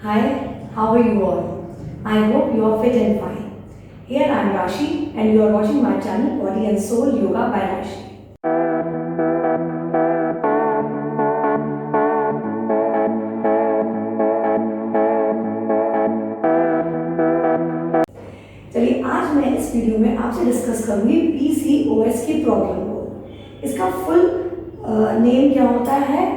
Hi, how are you all? I hope you are fit and fine. Here I am Rashi and you are watching my channel Body and Soul Yoga by Rashi. चलिए आज मैं इस video में आपसे discuss करूंगी PCOS की problem को। इसका फुल नेम क्या होता है?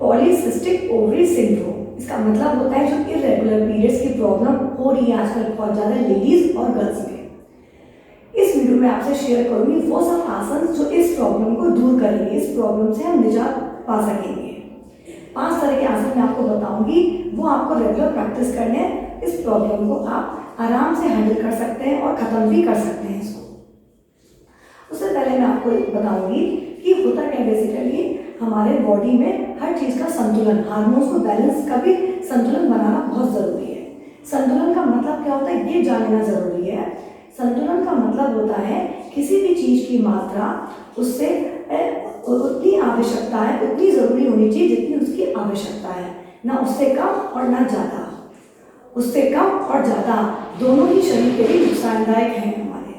Polycystic ovary syndrome. इसका मतलब होता है जो इरेगुलर पीरियड्स की प्रॉब्लम हो रही है आजकल बहुत ज़्यादा लेडीज और गर्ल्स में। इस वीडियो में आपसे शेयर करूंगी वो सब आसन जो इस प्रॉब्लम को दूर करेंगे, इस प्रॉब्लम से हम निजात पा सकेंगे। 5 तरह के आसन मैं आपको बताऊंगी, वो आपको रेगुलर प्रैक्टिस करने इस प्रॉब्लम को आप आराम से हैंडल कर सकते हैं और ख़त्म भी कर सकते हैं इसको। उससे पहले मैं आपको बताऊंगी कि होता क्या बेसिकली हमारे बॉडी में हर चीज़ का संतुलन, हार्मोन्स को बैलेंस का भी संतुलन बनाना बहुत ज़रूरी है। संतुलन का मतलब क्या होता है ये जानना ज़रूरी है। संतुलन का मतलब होता है किसी भी चीज़ की मात्रा उससे उतनी आवश्यकता है, उतनी ज़रूरी होनी चाहिए जितनी उसकी आवश्यकता है, ना उससे कम और ना ज़्यादा। उससे कम और ज़्यादा दोनों ही शरीर के लिए नुकसानदायक हैं हमारे।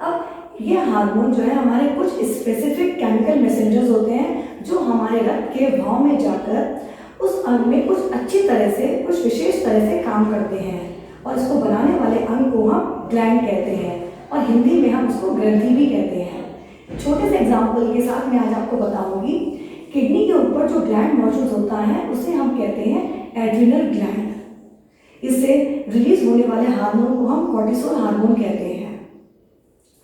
अब ये हार्मोन जो है हमारे कुछ स्पेसिफिक केमिकल मैसेंजर्स होते हैं जो हमारे रक्त के भाव में जाकर उस अंग में कुछ अच्छी तरह से, कुछ विशेष तरह से काम करते हैं और इसको बनाने वाले अंग को हम ग्लैंड कहते हैं और हिंदी में हम उसको ग्रंथि भी कहते हैं। छोटे से एग्जाम्पल के साथ मैं आज आपको बताऊंगी। किडनी के ऊपर जो ग्लैंड मौजूद होता है उसे हम कहते हैं एड्रिनल ग्लैंड। इससे रिलीज होने वाले हार्मोन को हम कॉर्टिसोल हार्मोन कहते हैं।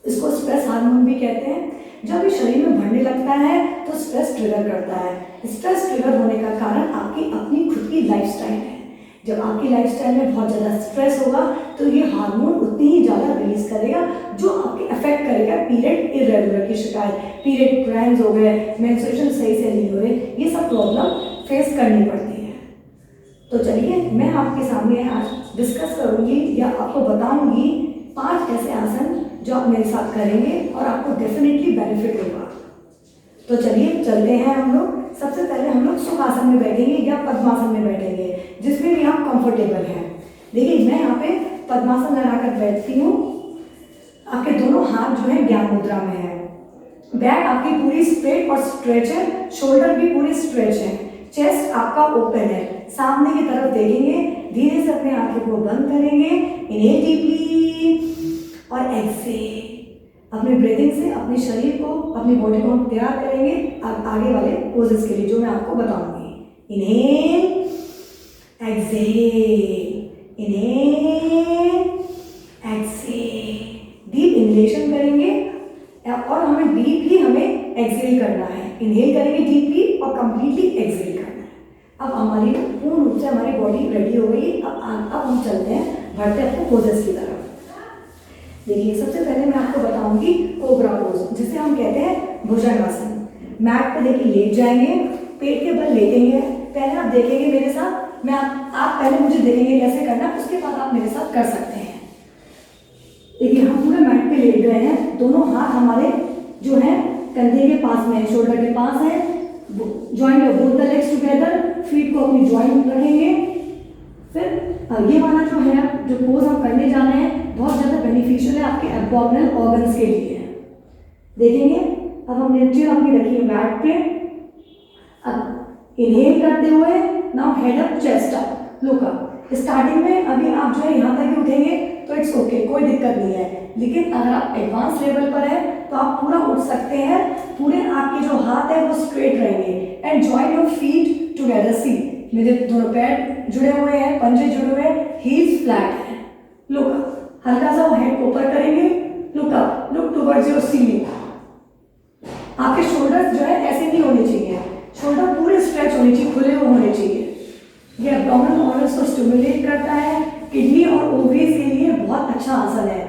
इसको स्ट्रेस हार्मोन भी कहते हैं। जब ये शरीर में बढ़ने लगता है तो स्ट्रेस ट्रिगर करता है। स्ट्रेस ट्रिगर होने का कारण आपकी अपनी खुद की लाइफस्टाइल है। जब आपकी लाइफस्टाइल में बहुत ज़्यादा स्ट्रेस होगा तो ये हार्मोन उतनी ही ज़्यादा रिलीज करेगा जो आपके अफेक्ट करेगा पीरियड इरेगुलर की शिकायत, पीरियड क्रैम्स हो गए, मेंस्ट्रुएशन सही से नहीं हो रहे, ये सब प्रॉब्लम फेस करनी पड़ती है। तो चलिए मैं आपके सामने आज डिस्कस करूंगी या आपको बताऊंगी 5 ऐसे आसन जो आप मेरे साथ करेंगे और आपको डेफिनेटली बेनिफिट होगा। तो चलिए चलते हैं हम लोग। सबसे पहले हम लोग सुखासन में बैठेंगे या पद्मासन में बैठेंगे, जिसमें भी आप कंफर्टेबल हैं। देखिए मैं यहाँ पे पद्मासन लगाकर बैठती हूँ। आपके दोनों हाथ जो है ज्ञान मुद्रा में है। बैक आपकी पूरी स्ट्रेट और स्ट्रेच है, शोल्डर भी पूरी स्ट्रेच है, चेस्ट आपका ओपन है, सामने की तरफ देखेंगे। धीरे से अपने आंखें को बंद करेंगे, इनहेल डीपली और एक्सहेल। अपने ब्रीदिंग से अपने शरीर को, अपनी बॉडी को हम तैयार करेंगे आगे वाले पोजेस के लिए जो मैं आपको बताऊंगी। Inhale, exhale, inhale, exhale. Deep inhalation करेंगे और हमें डीपली हमें एक्सहेल करना है। इनहेल करेंगे डीपली और कंप्लीटली एक्सहेल करना है। अब हमारी पूर्ण रूप से हमारी बॉडी रेडी हो गई। अब हम चलते हैं बढ़ते अपने पोजेस की तरफ। देखिए सबसे पहले मैं आपको बताऊंगी कोबरा पोज, जिसे हम कहते हैं भुजंगासन। मैट पे देखिए लेट जाएंगे, पेट के बल लेटेंगे। पहले आप देखेंगे मेरे साथ, आप पहले मुझे देखेंगे कैसे करना, उसके बाद आप मेरे साथ कर सकते हैं। देखिए हम पूरे मैट पे लेट गए हैं, दोनों हाथ हमारे जो है कंधे के पास में है, शोल्डर के पास है। Joint both the legs together, feet को अपनी ज्वाइंट रखेंगे। फिर ये वाला जो है जो पोज हम करने जा रहे हैं बहुत ज़्यादा बेनिफिशियल है आपके एब्डोमिनल ऑर्गन्स के लिए। देखेंगे अब हमने चेयर अपनी रखी है मैट पे। अब इनहेल करते हुए now head up, chest up, look up. Starting में अभी आप जो है यहाँ तक ही उठेंगे तो इट्स ओके, कोई दिक्कत नहीं है। लेकिन अगर आप एडवांस लेवल पर है तो आप पूरा उठ सकते हैं। पूरे आपके जो हाथ है वो स्ट्रेट रहेंगे and join your feet together. See मेरे दोनों पैर जुड़े हुए हैं, पंजे जुड़े हुए हैं, हील्स फ्लैट है। लुक अप, हल्का सा हेड ऊपर करेंगे। Look up, look towards your ceiling. आपके शोल्डर्स जो है ऐसे नहीं होने चाहिए, शोल्डर पूरे स्ट्रेच होने चाहिए, खुले हुए होने चाहिए। ये एब्डोमिनल ऑर्गन्स को स्टिमुलेट करता है, किडनी और ओवरीज के लिए बहुत अच्छा आसन है।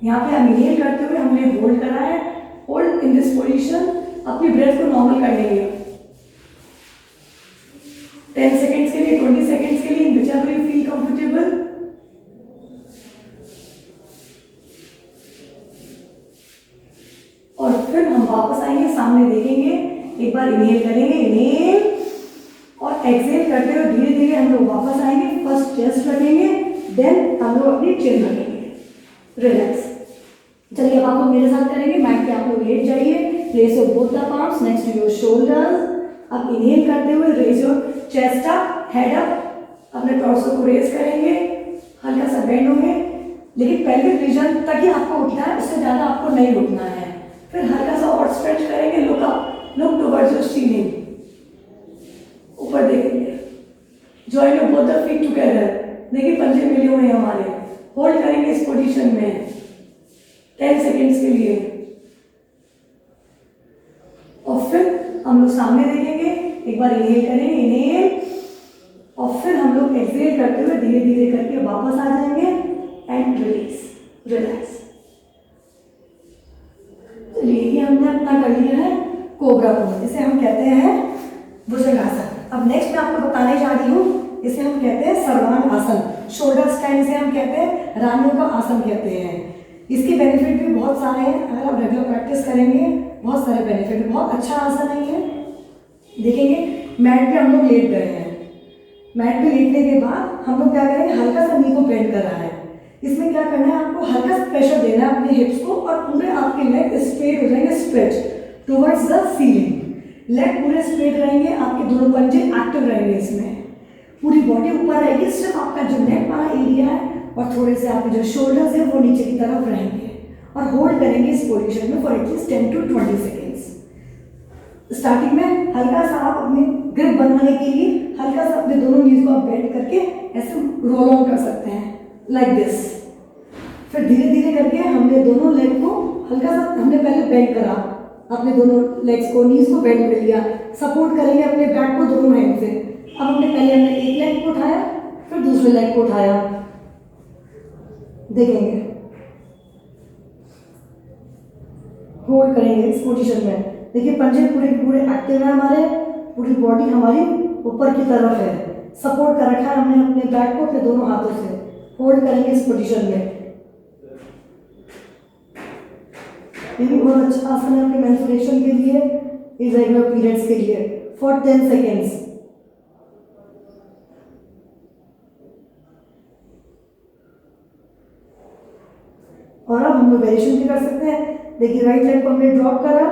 यहाँ पे हम इनहेल करते हुए हमने होल्ड करा है। होल्ड इन दिस पोजीशन, अपनी ब्रेथ को नॉर्मल कर लेंगे 10 सेकेंड्स के लिए, 20 सेकेंड्स के लिए, whichever you feel comfortable। और फिर हम वापस आएंगे, सामने देखेंगे, एक बार इनहेल करेंगे, इनहेल और एक्सहेल करते हुए धीरे धीरे हम लोग वापस आएंगे, फर्स्ट चेस्ट रखेंगे, देन हम लोग अपनी चिन रखेंगे, रिलैक्स। चलिए अब आप लोग मेरे साथ करेंगे, मैट पे आप लोग लेट जाइए, place your both the palms next to your shoulders. अब इनहेल करते हुए raise your chest up, head up, अपने टॉर्सो को रेज करेंगे, हल्का सा बेंड होंगे, लेकिन पेल्विक रीजन तक ही आपको उठना है, उससे ज़्यादा आपको नहीं उठना है। फिर हल्का सा और स्ट्रेच करेंगे, look up, look towards your ceiling, ऊपर देखेंगे, join your both the feet together, देखिए पंजे मिले हुए हैं हमारे, होल्ड करेंगे इस पोजीशन में 10 सेकेंड्स के लिए, और फिर हम लोग सामने देखेंगे, एक बार इनहेल करेंगे, इनहेल, और फिर हम लोग एक्सहेल करते हुए धीरे धीरे करके वापस आ जाएंगे एंड रिलीज, रिलैक्स। चलिए ये हमने अपना कर लिया है कोबरा पोज, इसे हम कहते हैं भुजंगासन। अब नेक्स्ट मैं आपको बताने जा रही हूँ, इसे हम कहते हैं सर्वांग आसन, शोल्डर स्टैंड इसे हम कहते हैं, रानियों का आसन कहते हैं। इसके बेनिफिट भी बहुत सारे हैं, अगर आप रेगुलर प्रैक्टिस करेंगे बहुत सारे बेनिफिट, बहुत अच्छा आसन है ये। देखेंगे मैट पे हम लोग लेट गए हैं, मैट पे लेटने के बाद हम लोग क्या करेंगे, हल्का सा नी को बेंड कर रहा है, इसमें क्या करना है, आपको हल्का सा प्रेशर देना है अपने हिप्स को, और पूरे आपके लेग स्ट्रेट हो जाएंगे, stretch towards the ceiling, leg पूरे स्ट्रेट रहेंगे, आपके दोनों पंजे एक्टिव रहेंगे, इसमें पूरी बॉडी ऊपर रहेगी, सिर्फ आपका जो नेक वाला एरिया है और थोड़े से आपके जो शोल्डर्स है वो नीचे की तरफ रहेंगे, और होल्ड करेंगे इस पोजीशन में for at least 10 to 20 seconds. Starting में हल्का सा आप अपनी ग्रिप बनाने के लिए हल्का सा अपने दोनों नीज को आप बेंड करके ऐसे रोल ऑन कर सकते हैं लाइक दिस। फिर धीरे धीरे करके हमने दोनों लेग को हल्का सा, हमने पहले बेंड करा, अपने दोनों लेग्स को, नीज को बेंड कर लिया, सपोर्ट करेंगे अपने बैक को दोनों हैंड से। अब हमने पहले एक लेग को उठाया, फिर दूसरे लेग को उठाया, देखेंगे होल्ड करेंगे इस पोजीशन में, देखिए पंजे पूरे पूरे एक्टिव है हमारे, पूरी बॉडी हमारी ऊपर की तरफ है, सपोर्ट कर रखा है हमने अपने बैक को अपने दोनों हाथों से, होल्ड करेंगे इस पोजीशन में। ये भी बहुत अच्छा आसन है आपके मेंस्ट्रुएशन के लिए, इरेगुलर पीरियड्स के लिए, फॉर 10 सेकेंड्स। और अब हम लोग वेरिएशन भी कर सकते हैं, देखिए राइट लेग को हमने ड्रॉप करा,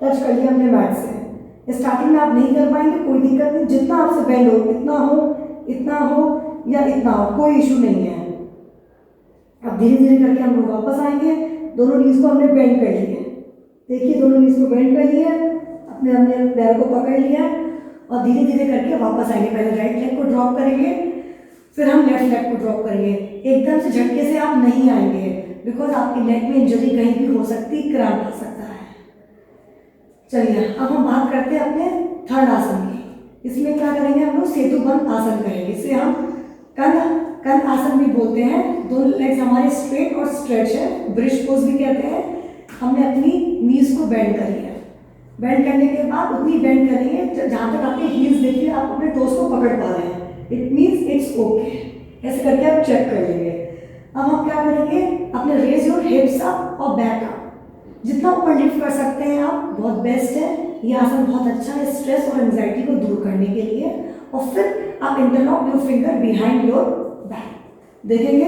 टच कर लिया हमने मैट से। स्टार्टिंग में आप नहीं कर पाएंगे, कोई दिक्कत नहीं, जितना आपसे बेंड हो, इतना हो, इतना हो या इतना हो, कोई इशू नहीं है। अब धीरे धीरे करके हम लोग वापस आएंगे, दोनों नीज को हमने बेंड कर लिए, देखिए दोनों नीज को बेंड कर लिया, अपने अपने पैर को पकड़ लिया, और धीरे धीरे करके वापस आएंगे। पहले राइट लेग को ड्रॉप करेंगे, फिर हम लेफ्ट लेग को ड्रॉप करेंगे। एकदम से झटके से आप नहीं आएंगे, बिकॉज आपकी लेग में इंजरी कहीं भी हो सकती, क्रैम्प आ सकता है। चलिए अब हम बात करते हैं अपने थर्ड आसन की। इसमें क्या करेंगे, हम लोग सेतुबंध आसन करेंगे, इसे हम कंध आसन भी बोलते हैं। दोनों लेग्स हमारे स्ट्रेट और स्ट्रेच है, ब्रिज पोज भी कहते हैं। हमने अपनी नीज को बेंड कर लिया, बेंड करने के बाद उतनी बेंड करेंगे जहाँ तक आपके हील्स देखिए आप अपने टोस को पकड़ पा रहे हैं, इट मीन्स इट्स ओके। ऐसे करके आप चेक कर लेंगे। अब हम क्या करेंगे, अपने रेज योर हिप्स अप और बैक अप, जितना ऊपर लिफ्ट कर सकते हैं आप, बहुत बेस्ट है ये आसन, बहुत अच्छा है स्ट्रेस और एंजाइटी को दूर करने के लिए। और फिर आप interlock your finger behind your back, देखेंगे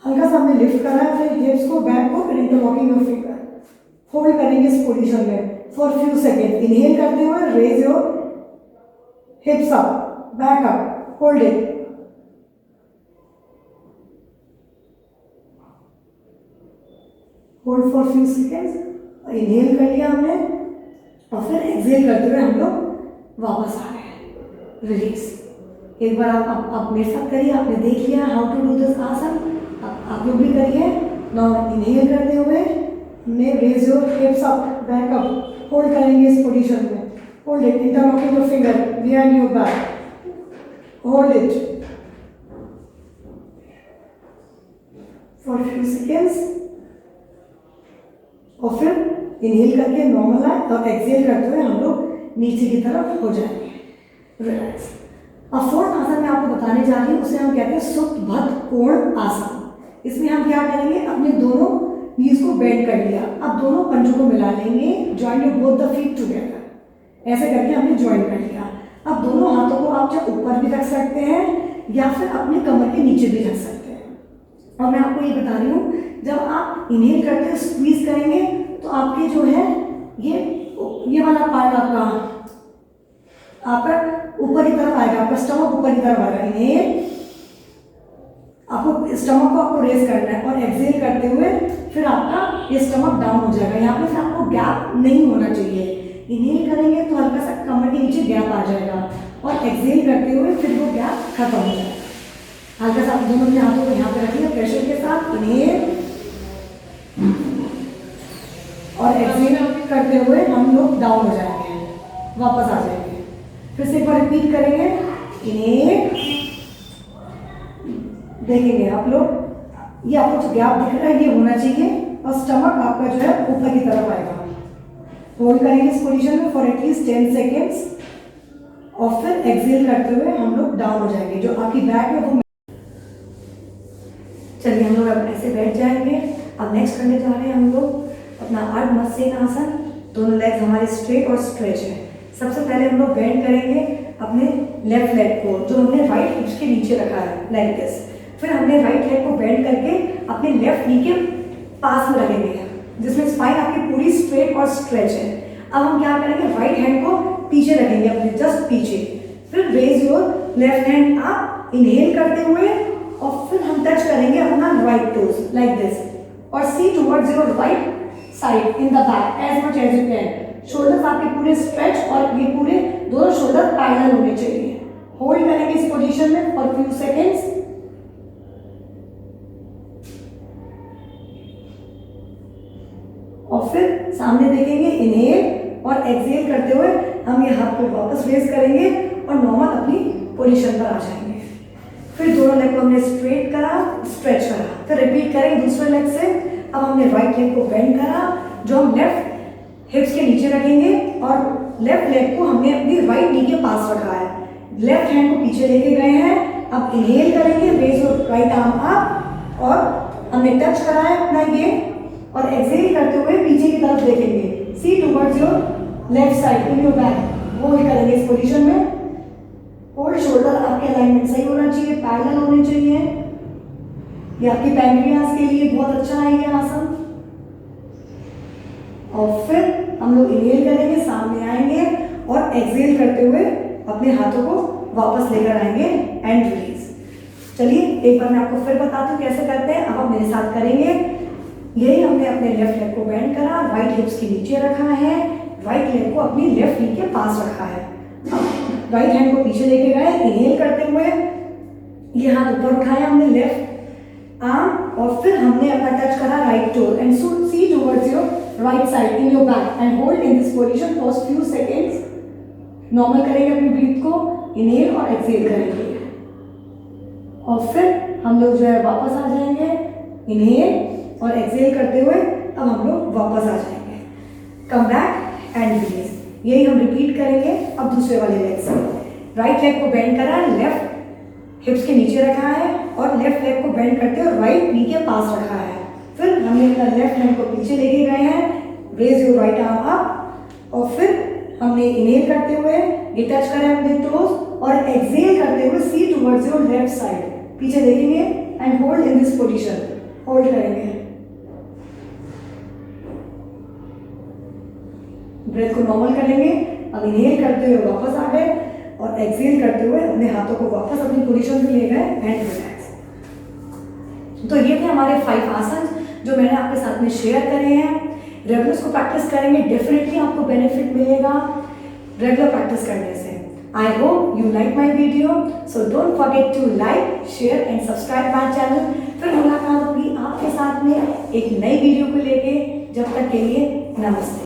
हल्का सा हमने लिफ्ट करा है, फिर हिप्स को, बैक को, फिर इंटरलॉकिंग योर फिंगर, होल्ड करेंगे इस पोजीशन में फॉर फ्यू सेकेंड। इनहेल करते हुए raise your hips up, back up, hold it, hold for few seconds. Inhale कर लिया हमने, और फिर एक्सहेल करते हुए हम लोग वापस आ गए, रिलीज। एक बार आप मेरे साथ करिए, आपने देख लिया हाउ टू डू दिस आसन, आप लोग भी करिए। नाउ इनहेल करते हुए हमने raise your hips up, back up, hold करेंगे इस पोजीशन में, hold it, interlocking your finger behind your back, hold it for few seconds, और फिर इनहेल करके नॉर्मल आए और एक्सहेल करते हुए हम लोग नीचे की तरफ हो जाएंगे, रिलैक्स। अब फोर्थ आसन मैं आपको बताने जा रही हूँ, उसे हम कहते हैं सुप्तभद्र कोण आसन। इसमें हम क्या करेंगे, अपने दोनों नीज को बेंड कर लिया, अब दोनों पंजों को मिला लेंगे, join your both the feet together, ऐसे करके हमने ज्वाइन कर लिया। अब दोनों हाथों को आप चाहे ऊपर भी रख सकते हैं या फिर अपने कमर के नीचे भी रख सकते हैं। और मैं आपको ये बता रही हूँ, जब आप इनहेल करते हैं स्क्वीज करेंगे तो आपके जो है ये वाला पार्ट आपका ऊपर की तरफ आएगा, आपका स्टमक ऊपर की तरफ आएगा। इनहेल आपको स्टमक को आपको रेज करना है और एक्सहेल करते हुए फिर आपका ये स्टमक डाउन हो जाएगा। यहाँ पे फिर आपको गैप नहीं होना चाहिए। इनहेल करेंगे तो हल्का सा कमर के नीचे गैप आ जाएगा और एक्सहेल करते हुए फिर वो गैप खत्म हो जाएगा। हल्का सा दोनों अपने हाथों को यहाँ पे रखिए प्रेशर के साथ। इनहेल और एक्सहेल करते हुए हम लोग डाउन हो जाएंगे, वापस आ जाएंगे। फिर से एक बार रिपीट करेंगे। इनहेल, देखेंगे आप लोग, ये आपको जो गैप दिख रहा है ये होना चाहिए और स्टमक आपका जो है ऊपर की तरफ आएगा। होल्ड करेंगे इस पोजीशन में फॉर एटलीस्ट 10 सेकेंड्स और फिर एक्सहेल करते हुए हम लोग डाउन हो जाएंगे। जो आपकी बैक है वो, चलिए हम लोग अब ऐसे बैठ जाएंगे। अब नेक्स्ट करने जा रहे हैं हम लोग अपना अर्धमत्स्येन आसन। दोनों लेग्स हमारे स्ट्रेट और स्ट्रेच है। सबसे पहले हम लोग बेंड करेंगे अपने लेफ्ट लेग को, जो हमने राइट हिप्स के नीचे रखा है, लाइक दिस। फिर हमने राइट लेग को बेंड करके अपने लेफ्ट नी के पास में रखेंगे, जिसमें स्पाइन आपकी पूरी स्ट्रेट और स्ट्रेच है। अब हम क्या करेंगे, राइट हैंड को पीछे रखेंगे, अपने जस्ट पीछे। फिर raise your left hand up, inhale करते हुए, और फिर हम टच करेंगे अपना राइट टोज लाइक दिस और see towards your right side in the back as much as you can. Shoulders आपके पूरे स्ट्रेच और ये पूरे दोनों शोल्डर पैरेलल होने चाहिए। होल्ड करेंगे इस पोजीशन में फॉर फ्यू सेकेंड्स और फिर सामने देखेंगे। इनहेल और एक्सहेल करते हुए हम ये हाथ को वापस रेज करेंगे और नॉर्मल अपनी पोजीशन पर आ जाएंगे। फिर दोनों लेग को हमने स्ट्रेट करा, स्ट्रेच करा, फिर रिपीट करेंगे दूसरे लेग से। अब हमने राइट लेग को बेंड करा, जो हम लेफ्ट हिप्स के नीचे रखेंगे, और लेफ्ट लेग को हमने अपनी राइट नी के पास रखा है। लेफ्ट हैंड को पीछे लेके गए हैं। अब इनहेल करेंगे, raise your right arm up, और हमने टच करा है अपना ये, और एक्सहेल करते हुए पीछे की तरफ देखेंगे, see towards your left side in your back. Hold करेंगे इस पोजीशन में। होल्ड, शोल्डर आपके अलाइनमेंट सही होना चाहिए, पैरेलल होने चाहिए। ये आपकी पैंक्रियास के लिए बहुत अच्छा है ये आसन। और फिर हम लोग इनहेल करेंगे, सामने आएंगे और एक्सहेल करते हुए अपने हाथों को वापस लेकर आएंगे एंड रिलीज। चलिए एक बार मैं आपको फिर बताती हूँ कैसे करते हैं। अब आप मेरे साथ करेंगे। यही हमने अपने लेफ्ट लेग को बेंड करा, राइट हिप्स के नीचे रखा है, राइट लेग को अपनी लेफ्ट नी के पास रखा है। राइट हैंड को पीछे लेके गए, इनहेल करते हुए ये हाथ ऊपर उठाया हमने लेफ्ट आर्म, और फिर हमने अपना टच करा right toe and see towards your right side in your back and hold in this position for few seconds. Normal करेंगे अपनी ब्रीथ को, इनहेल और एक्सहेल करेंगे, और फिर हम लोग जो है वापस आ जाएंगे। इनहेल और एक्सहेल करते हुए अब हम लोग वापस आ जाएंगे। Come back and release. यही हम रिपीट करेंगे अब दूसरे वाले लेग से। राइट लेग को बेंड करा, लेफ्ट हिप्स के नीचे रखा है, और लेफ्ट लेग को बेंड करते हुए राइट नी के पास रखा है। फिर हमने अपना लेफ्ट हैंड को पीछे लेके गए हैं, raise your right arm up, और फिर हमने इनहेल करते हुए ये टच करें अपने टोज, और एक्सहेल करते हुए सी टुवर्ड्स योर लेफ्ट साइड, पीछे देखेंगे and hold in this position. Hold करेंगे, ब्रेथ को नॉर्मल करेंगे। अब इनहेल करते हुए वापस आ गए और एक्सहेल करते हुए अपने हाथों को वापस अपनी पोजीशन पे ले गए एंड रिलैक्स। तो ये थे हमारे 5 आसन जो मैंने आपके साथ में शेयर करे हैं। रेगुलर इसको प्रैक्टिस करेंगे, डेफिनेटली आपको बेनिफिट मिलेगा रेगुलर प्रैक्टिस करने से। I hope you like my video, so don't forget to like, share and subscribe my channel। फिर मुलाकात होगी आपके साथ में एक नई वीडियो को लेके। जब तक के लिए नमस्ते।